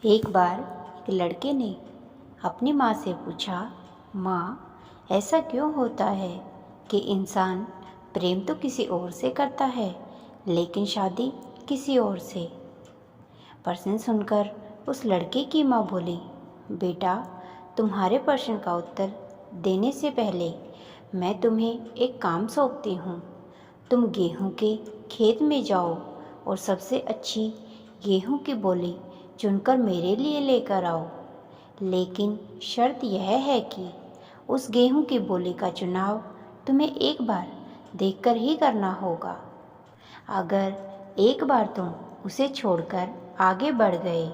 एक बार एक लड़के ने अपनी माँ से पूछा, माँ, ऐसा क्यों होता है कि इंसान प्रेम तो किसी और से करता है लेकिन शादी किसी और से। प्रश्न सुनकर उस लड़के की माँ बोली, बेटा, तुम्हारे प्रश्न का उत्तर देने से पहले मैं तुम्हें एक काम सौंपती हूँ। तुम गेहूँ के खेत में जाओ और सबसे अच्छी गेहूँ की बोली चुनकर मेरे लिए लेकर आओ। लेकिन शर्त यह है कि उस गेहूँ की बोली का चुनाव तुम्हें एक बार देखकर ही करना होगा। अगर एक बार तुम उसे छोड़कर आगे बढ़ गए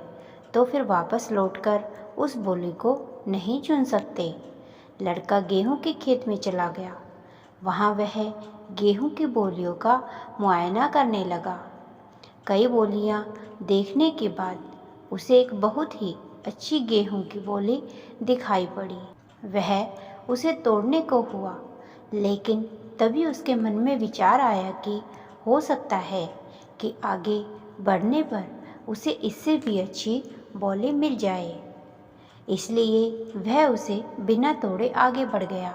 तो फिर वापस लौटकर उस बोली को नहीं चुन सकते। लड़का गेहूं के खेत में चला गया। वहाँ वह गेहूं की बोलियों का मुआयना करने लगा। कई बोलियां देखने के बाद उसे एक बहुत ही अच्छी गेहूं की बोली दिखाई पड़ी। वह उसे तोड़ने को हुआ, लेकिन तभी उसके मन में विचार आया कि हो सकता है कि आगे बढ़ने पर उसे इससे भी अच्छी बोली मिल जाए। इसलिए वह उसे बिना तोड़े आगे बढ़ गया।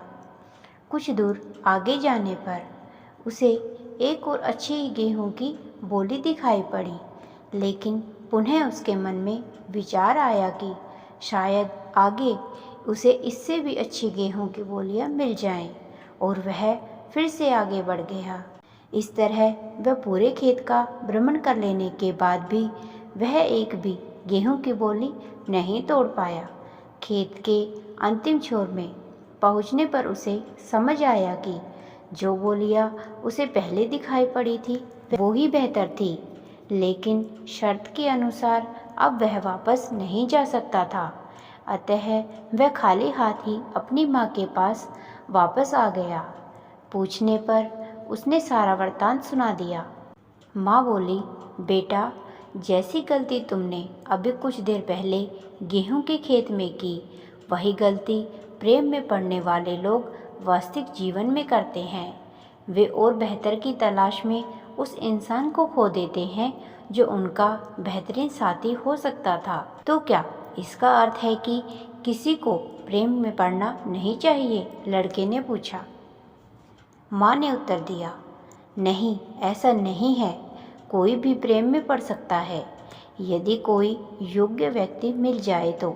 कुछ दूर आगे जाने पर उसे एक और अच्छी गेहूं की बोली दिखाई पड़ी, लेकिन पुनः उसके मन में विचार आया कि शायद आगे उसे इससे भी अच्छी गेहूं की बोलियां मिल जाएं, और वह फिर से आगे बढ़ गया। इस तरह वह पूरे खेत का भ्रमण कर लेने के बाद भी वह एक भी गेहूं की बोली नहीं तोड़ पाया। खेत के अंतिम छोर में पहुंचने पर उसे समझ आया कि जो बोलियां उसे पहले दिखाई पड़ी थी वो ही बेहतर थी, लेकिन शर्त के अनुसार अब वह वापस नहीं जा सकता था। अतः वह खाली हाथ ही अपनी माँ के पास वापस आ गया। पूछने पर उसने सारा वृत्तांत सुना दिया। माँ बोली, बेटा, जैसी गलती तुमने अभी कुछ देर पहले गेहूं के खेत में की, वही गलती प्रेम में पड़ने वाले लोग वास्तविक जीवन में करते हैं। वे और बेहतर की तलाश में उस इंसान को खो देते हैं जो उनका बेहतरीन साथी हो सकता था। तो क्या इसका अर्थ है कि किसी को प्रेम में पड़ना नहीं चाहिए? लड़के ने पूछा। माँ ने उत्तर दिया, नहीं, ऐसा नहीं है। कोई भी प्रेम में पड़ सकता है यदि कोई योग्य व्यक्ति मिल जाए तो।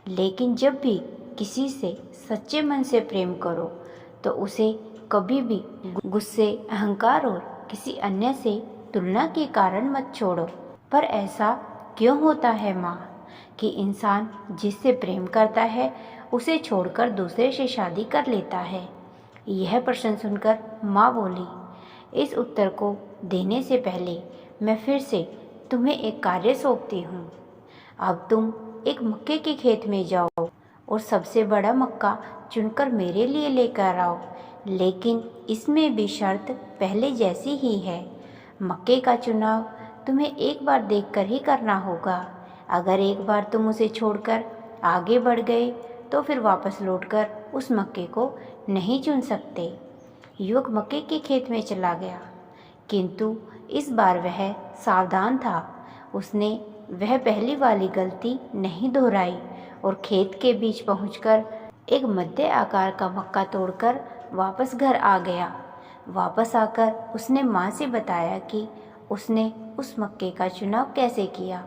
लेकिन जब भी किसी से सच्चे मन से प्रेम करो तो उसे कभी भी गुस्से, अहंकार और किसी अन्य से तुलना के कारण मत छोड़ो। पर ऐसा क्यों होता है माँ कि इंसान जिससे प्रेम करता है उसे छोड़कर दूसरे से शादी कर लेता है? यह प्रश्न सुनकर माँ बोली, इस उत्तर को देने से पहले मैं फिर से तुम्हें एक कार्य सौंपती हूँ। अब तुम एक मक्के के खेत में जाओ और सबसे बड़ा मक्का चुनकर मेरे लिए लेकर आओ। लेकिन इसमें भी शर्त पहले जैसी ही है। मक्के का चुनाव तुम्हें एक बार देखकर ही करना होगा। अगर एक बार तुम उसे छोड़कर आगे बढ़ गए तो फिर वापस लौटकर उस मक्के को नहीं चुन सकते। युवक मक्के के खेत में चला गया, किंतु इस बार वह सावधान था। उसने वह पहली वाली गलती नहीं दोहराई और खेत के बीच पहुंचकर एक मध्य आकार का मक्का तोड़कर वापस घर आ गया। वापस आकर उसने माँ से बताया कि उसने उस मक्के का चुनाव कैसे किया।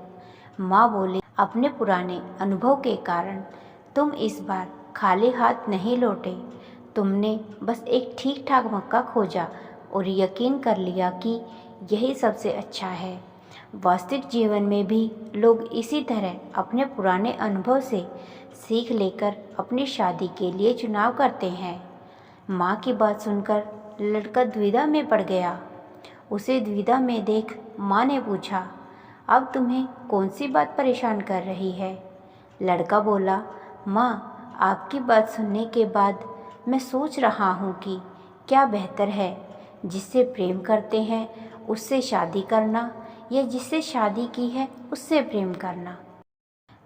माँ बोली, अपने पुराने अनुभव के कारण तुम इस बार खाली हाथ नहीं लौटे। तुमने बस एक ठीक ठाक मक्का खोजा और यकीन कर लिया कि यही सबसे अच्छा है। वास्तविक जीवन में भी लोग इसी तरह अपने पुराने अनुभव से सीख लेकर अपनी शादी के लिए चुनाव करते हैं। माँ की बात सुनकर लड़का द्विधा में पड़ गया। उसे द्विधा में देख माँ ने पूछा, अब तुम्हें कौन सी बात परेशान कर रही है? लड़का बोला, माँ, आपकी बात सुनने के बाद मैं सोच रहा हूँ कि क्या बेहतर है, जिससे प्रेम करते हैं उससे शादी करना या जिससे शादी की है उससे प्रेम करना?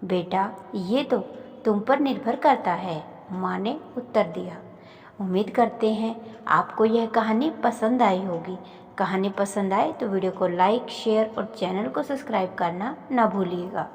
बेटा, ये तो तुम पर निर्भर करता है, माँ ने उत्तर दिया। उम्मीद करते हैं आपको यह कहानी पसंद आई होगी। कहानी पसंद आए तो वीडियो को लाइक, शेयर और चैनल को सब्सक्राइब करना ना भूलिएगा।